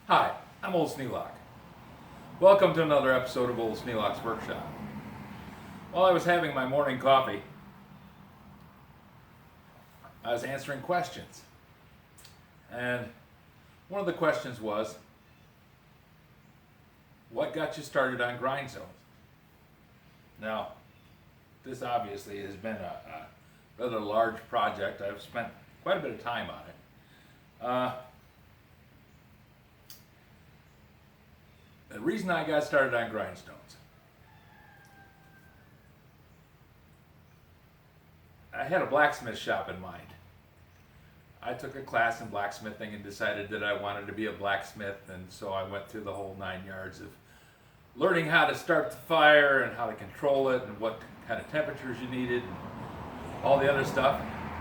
Hi, I'm Old Sneelock. Welcome to another episode of Old Sneelock's Workshop. While I was having my morning coffee, I was answering questions. And one of the questions was, what got you started on grindstones? Now, this obviously has been a rather large project. I've spent quite a bit of time on it. The reason I got started on grindstones, I had a blacksmith shop in mind. I took a class in blacksmithing and decided that I wanted to be a blacksmith, and so I went through the whole 9 yards of learning how to start the fire and how to control it and what kind of temperatures you needed and all the other stuff.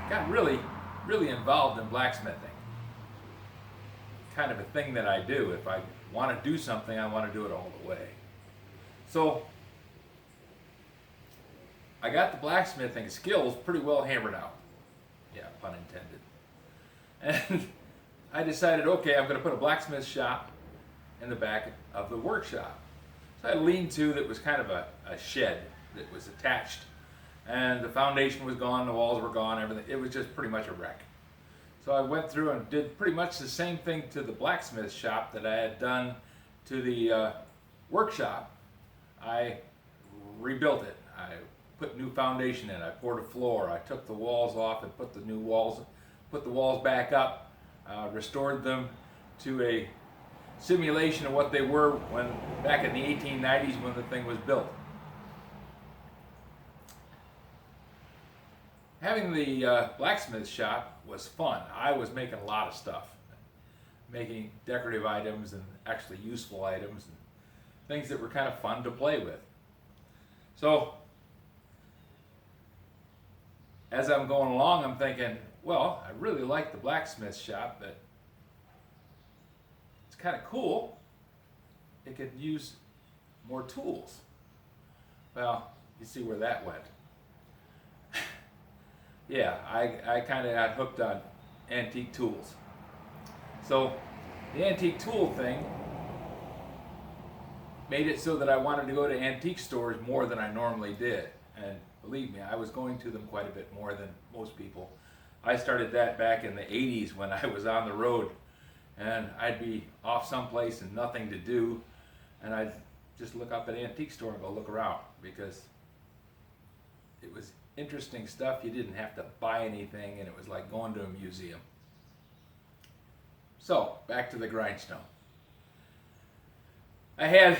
Got really involved in blacksmithing. Kind of a thing that I do. If I want to do something, I want to do it all the way. So I got the blacksmithing skills pretty well hammered out. Yeah, pun intended. And I decided, okay, I'm going to put a blacksmith shop in the back of the workshop. So I had a lean-to that was kind of a shed that was attached, and the foundation was gone, the walls were gone, everything. It was just pretty much a wreck. So I went through and did pretty much the same thing to the blacksmith shop that I had done to the workshop. I rebuilt it. I put new foundation in. I poured a floor. I took the walls off and put the walls back up, restored them to a simulation of what they were when back in the 1890s when the thing was built. Having the blacksmith shop was fun. I was making a lot of stuff, making decorative items and actually useful items and things that were kind of fun to play with. So as I'm going along, I'm thinking, well, I really like the blacksmith shop, but it's kind of cool. It could use more tools. Well, you see where that went. Yeah, I kind of got hooked on antique tools. So the antique tool thing made it so that I wanted to go to antique stores more than I normally did. And believe me, I was going to them quite a bit more than most people. I started that back in the 80s when I was on the road, and I'd be off someplace and nothing to do, and I'd just look up at an antique store and go look around, because it was interesting stuff. You didn't have to buy anything, and it was like going to a museum. So, back to the grindstone. I had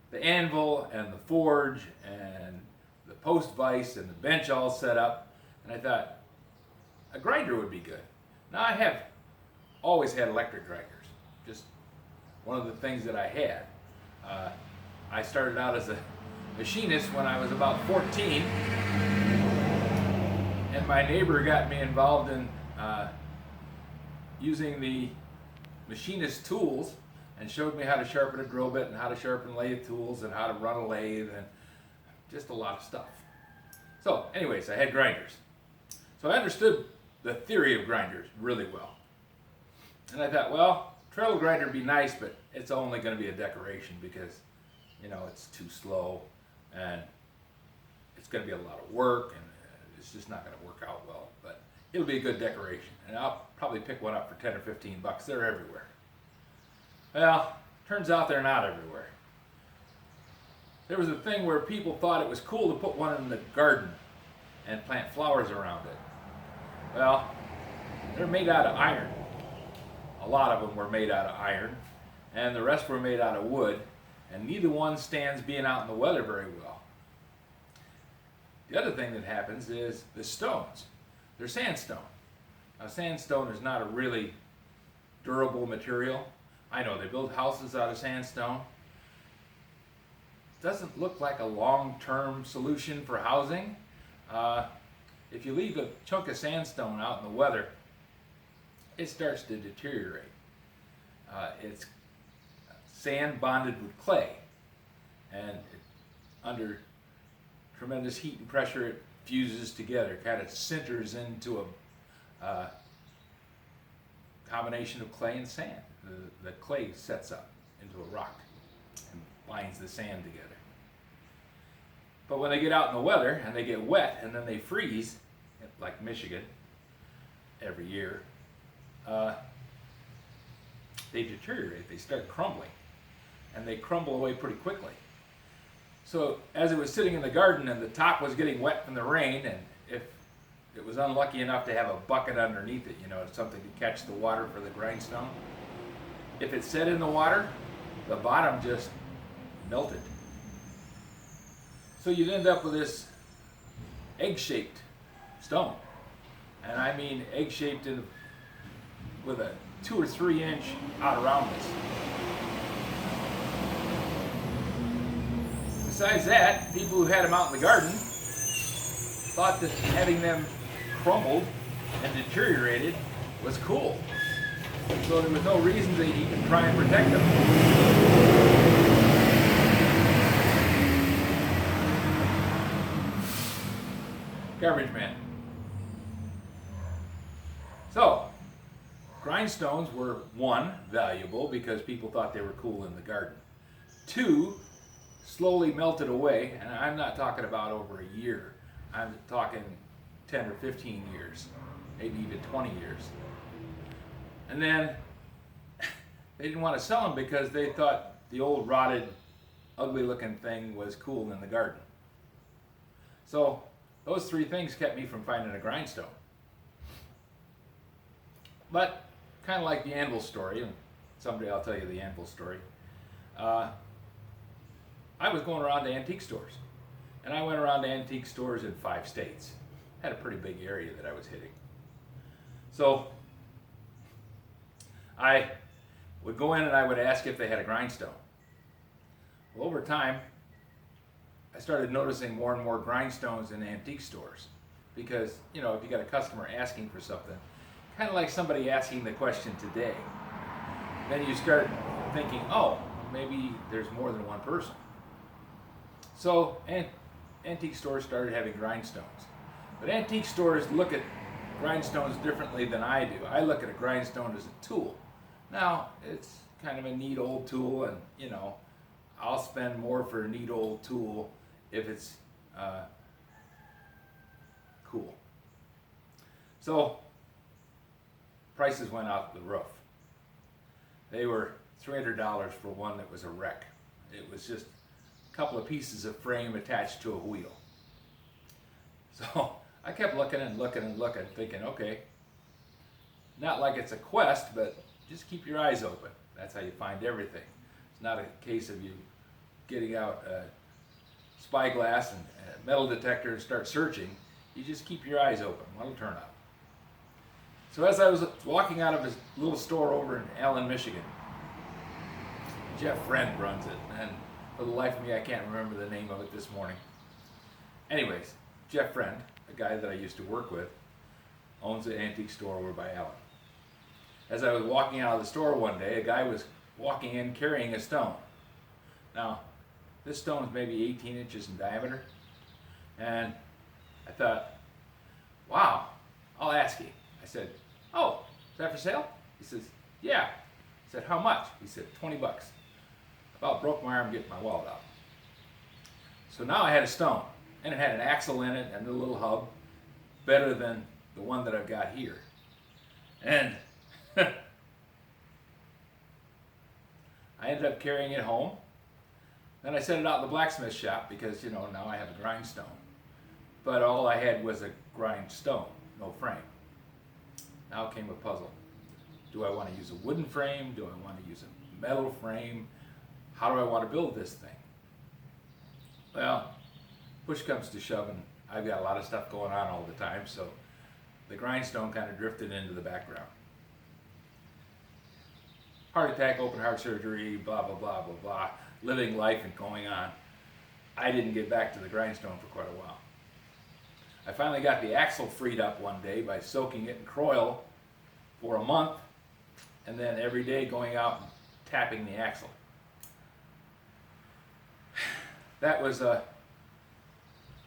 the anvil and the forge and the post vise and the bench all set up, and I thought a grinder would be good. Now I have always had electric grinders, just one of the things that I had. I started out as a machinist when I was about 14, and my neighbor got me involved in using the machinist tools and showed me how to sharpen a drill bit and how to sharpen lathe tools and how to run a lathe and just a lot of stuff. So anyways, I had grinders. So I understood the theory of grinders really well. And I thought, well, treadle grinder would be nice, but it's only going to be a decoration because, you know, it's too slow and it's going to be a lot of work and it's just not going to work out well. But it'll be a good decoration, and I'll probably pick one up for 10 or 15 bucks. They're everywhere. Well, turns out they're not everywhere. There was a thing where people thought it was cool to put one in the garden and plant flowers around it. Well, they're made out of iron. A lot of them were made out of iron, and the rest were made out of wood, and neither one stands being out in the weather very well. The other thing that happens is the stones. They're sandstone. Now, sandstone is not a really durable material. I know they build houses out of sandstone. Doesn't look like a long-term solution for housing. If you leave a chunk of sandstone out in the weather, it starts to deteriorate. It's sand bonded with clay, and under tremendous heat and pressure it fuses together, kind of sinters into a combination of clay and sand. the clay sets up into a rock and binds the sand together. But when they get out in the weather and they get wet and then they freeze, like Michigan every year, they deteriorate, they start crumbling, and they crumble away pretty quickly. So as it was sitting in the garden and the top was getting wet from the rain, and if it was unlucky enough to have a bucket underneath it, something to catch the water for the grindstone, if it sat in the water, the bottom just melted. So you'd end up with this egg-shaped stone. And I mean egg-shaped with a 2 or 3 inch out around this. Besides that, people who had them out in the garden thought that having them crumbled and deteriorated was cool. So there was no reason to even try and protect them. Garbage man. So, grindstones were 1, valuable because people thought they were cool in the garden. 2, slowly melted away, and I'm not talking about over a year. I'm talking 10 or 15 years, maybe even 20 years. And then they didn't want to sell them because they thought the old rotted, ugly looking thing was cool in the garden. So those 3 things kept me from finding a grindstone. But kind of like the anvil story, and someday I'll tell you the anvil story. I was going around to antique stores, and I went around to antique stores in 5 states. Had a pretty big area that I was hitting. So I would go in and I would ask if they had a grindstone. Well, over time, I started noticing more and more grindstones in antique stores because, if you got a customer asking for something, kind of like somebody asking the question today, then you start thinking, oh, maybe there's more than one person. So antique stores started having grindstones. But antique stores look at grindstones differently than I do. I look at a grindstone as a tool. Now, it's kind of a neat old tool, and I'll spend more for a neat old tool if it's cool. So prices went out the roof. They were $300 for one that was a wreck. It was just a couple of pieces of frame attached to a wheel. So I kept looking and looking and looking, thinking, okay, not like it's a quest, but just keep your eyes open. That's how you find everything. It's not a case of you getting out a spyglass and a metal detector and start searching. You just keep your eyes open. What'll turn up? So as I was walking out of his little store over in Allen, Michigan, Jeff Friend runs it, and for the life of me, I can't remember the name of it this morning. Anyways, Jeff Friend, a guy that I used to work with, owns an antique store over by Allen. As I was walking out of the store one day, a guy was walking in carrying a stone. Now, this stone is maybe 18 inches in diameter, and I thought, wow, I'll ask you. I said, oh, is that for sale? He says, yeah. I said, how much? He said, 20 bucks. About broke my arm getting my wallet out. So now I had a stone, and it had an axle in it and a little hub, better than the one that I've got here. And I ended up carrying it home. Then I set it out in the blacksmith shop because, now I have a grindstone. But all I had was a grindstone, no frame. Now came a puzzle. Do I want to use a wooden frame? Do I want to use a metal frame? How do I want to build this thing? Well, push comes to shove, and I've got a lot of stuff going on all the time, so the grindstone kind of drifted into the background. Heart attack, open heart surgery, blah, blah, blah, blah, blah, living life and going on. I didn't get back to the grindstone for quite a while. I finally got the axle freed up one day by soaking it in Croil for a month, and then every day going out and tapping the axle. That was a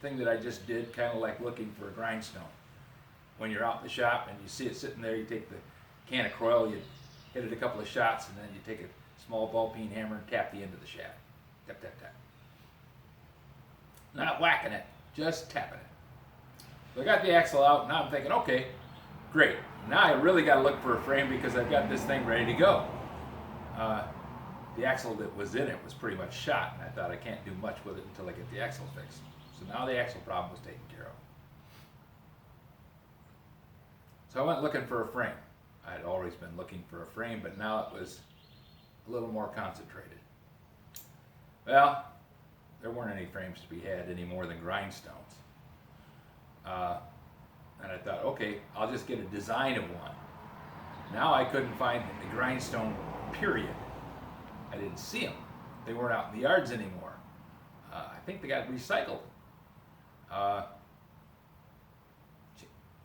thing that I just did, kind of like looking for a grindstone. When you're out in the shop and you see it sitting there, you take the can of Croil, you hit it a couple of shots, and then you take a small ball-peen hammer and tap the end of the shaft. Tap, tap, tap. Not whacking it, just tapping it. So I got the axle out. Now I'm thinking, okay, great. Now I really got to look for a frame because I've got this thing ready to go. The axle that was in it was pretty much shot, and I thought I can't do much with it until I get the axle fixed. So now the axle problem was taken care of. So I went looking for a frame. I had always been looking for a frame, but now it was a little more concentrated. Well, there weren't any frames to be had any more than grindstones. And I thought, okay, I'll just get a design of one. Now I couldn't find the grindstone, period. I didn't see them. They weren't out in the yards anymore. I think they got recycled.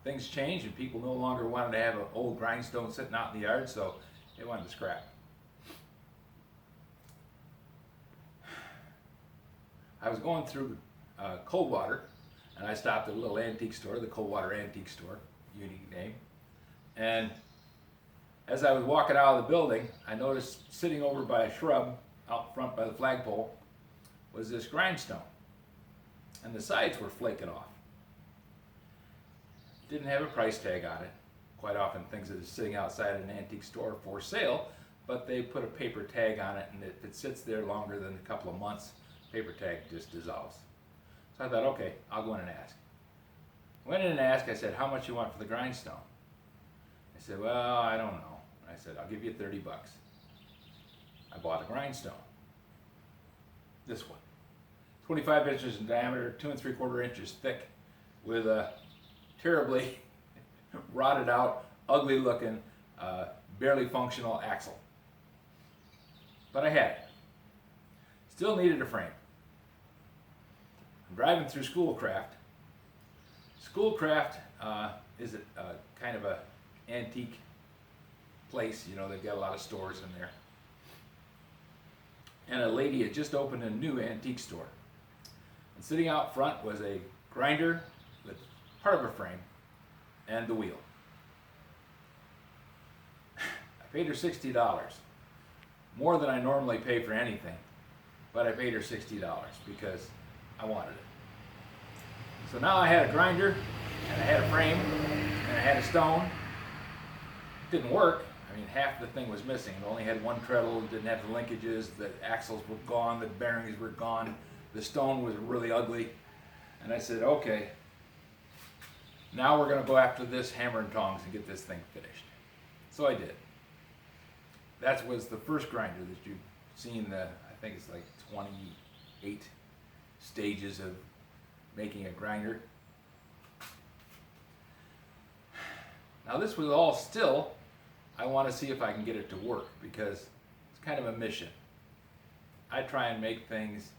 Things changed and people no longer wanted to have an old grindstone sitting out in the yard, so they wanted to scrap. I was going through Coldwater, and I stopped at a little antique store, the Coldwater Antique Store, unique name. And as I was walking out of the building, I noticed sitting over by a shrub out front by the flagpole was this grindstone. And the sides were flaking off. It didn't have a price tag on it. Quite often things that are sitting outside an antique store for sale, but they put a paper tag on it, and if it sits there longer than a couple of months, paper tag just dissolves. So I thought, okay, I'll go in and ask. I went in and asked, I said, how much you want for the grindstone? I said, well, I don't know. I said, I'll give you 30 bucks. I bought a grindstone. This one. 25 inches in diameter, 2 3/4 inches thick, with a terribly rotted out, ugly looking, barely functional axle. But I had it. Still needed a frame. I'm driving through Schoolcraft. Schoolcraft is a kind of a antique place. You know, they've got a lot of stores in there. And a lady had just opened a new antique store. And sitting out front was a grinder with part of a frame and the wheel. I paid her $60, more than I normally pay for anything, but I paid her $60 because I wanted it. So now I had a grinder, and I had a frame, and I had a stone. It didn't work. I mean, half the thing was missing. It only had one treadle, it didn't have the linkages, the axles were gone, the bearings were gone, the stone was really ugly. And I said, okay, now we're gonna go after this hammer and tongs and get this thing finished. So I did. That was the first grinder that you've seen, I think it's like 28 stages of making a grinder. Now this was all still, I want to see if I can get it to work because it's kind of a mission. I try and make things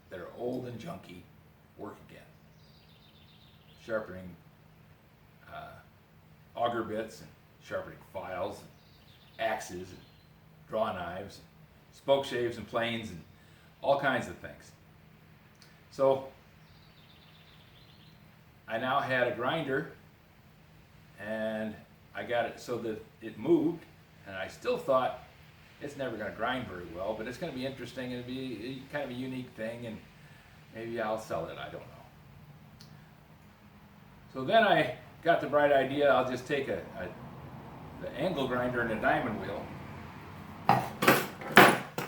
that are old and junky work again. Sharpening auger bits and sharpening files and axes and draw knives, and spoke shaves and planes and all kinds of things. So I now had a grinder, and I got it so that it moved, and I still thought it's never going to grind very well, but it's going to be interesting and it'll be kind of a unique thing, and maybe I'll sell it, I don't know. So then I got the bright idea, I'll just take the angle grinder and a diamond wheel,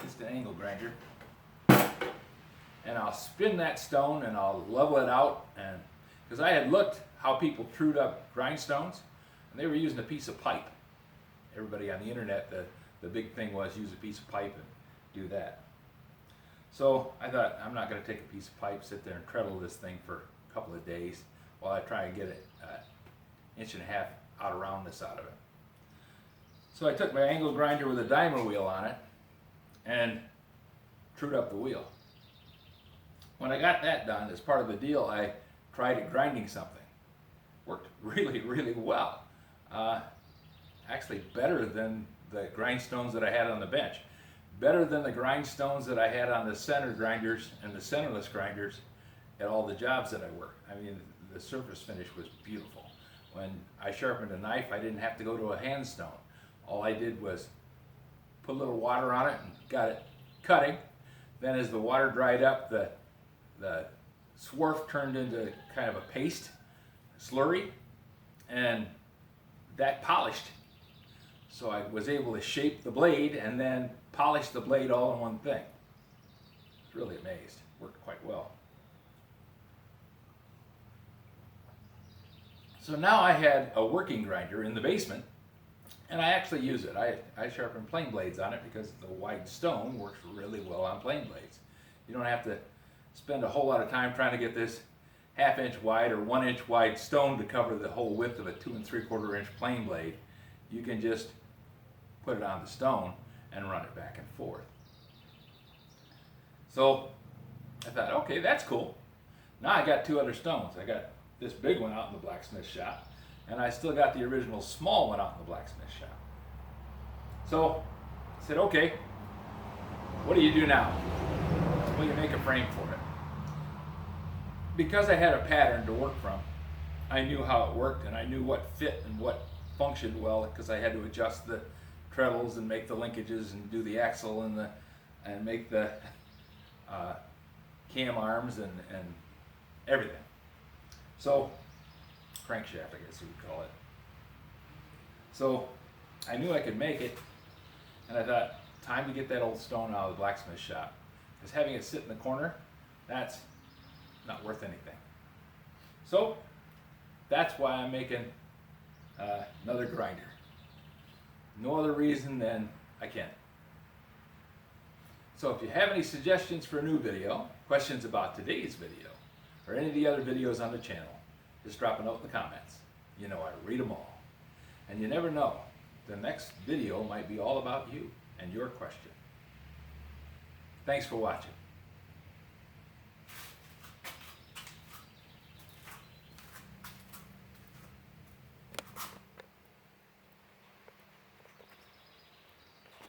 just an angle grinder, and I'll spin that stone and I'll level it out, and because I had looked how people trued up grindstones, and they were using a piece of pipe. Everybody on the internet, the big thing was use a piece of pipe and do that. So I thought, I'm not going to take a piece of pipe, sit there and treadle this thing for a couple of days while I try and get an inch and a half out of roundness out of it. So I took my angle grinder with a diamond wheel on it and trued up the wheel. When I got that done, as part of the deal, I tried it grinding something. Worked really, really well. Actually better than the grindstones that I had on the bench. Better than the grindstones that I had on the center grinders and the centerless grinders at all the jobs that I worked. I mean, the surface finish was beautiful. When I sharpened a knife, I didn't have to go to a hand stone. All I did was put a little water on it and got it cutting. Then as the water dried up, the swarf turned into kind of a paste, slurry, and that polished. So I was able to shape the blade and then polish the blade all in one thing. I was really amazed. Worked quite well. So now I had a working grinder in the basement, and I actually use it. I sharpen plane blades on it because the wide stone works really well on plane blades. You don't have to spend a whole lot of time trying to get this 1/2 inch wide or 1 inch wide stone to cover the whole width of a 2 3/4 inch plane blade. You can just put it on the stone and run it back and forth. So I thought, okay, that's cool. Now I got 2 other stones. I got this big one out in the blacksmith shop, and I still got the original small one out in the blacksmith shop. So I said, okay, what do you do now? Well, you make a frame for it. Because I had a pattern to work from, I knew how it worked, and I knew what fit and what functioned well, because I had to adjust the treadles and make the linkages and do the axle and make the cam arms and everything. So, crankshaft, I guess you would call it. So, I knew I could make it, and I thought, time to get that old stone out of the blacksmith shop. Because having it sit in the corner, that's not worth anything. So, that's why I'm making another grinder. No other reason than I can. So if you have any suggestions for a new video, questions about today's video, or any of the other videos on the channel, just drop a note in the comments. You know I read them all. And you never know, the next video might be all about you and your question. Thanks for watching.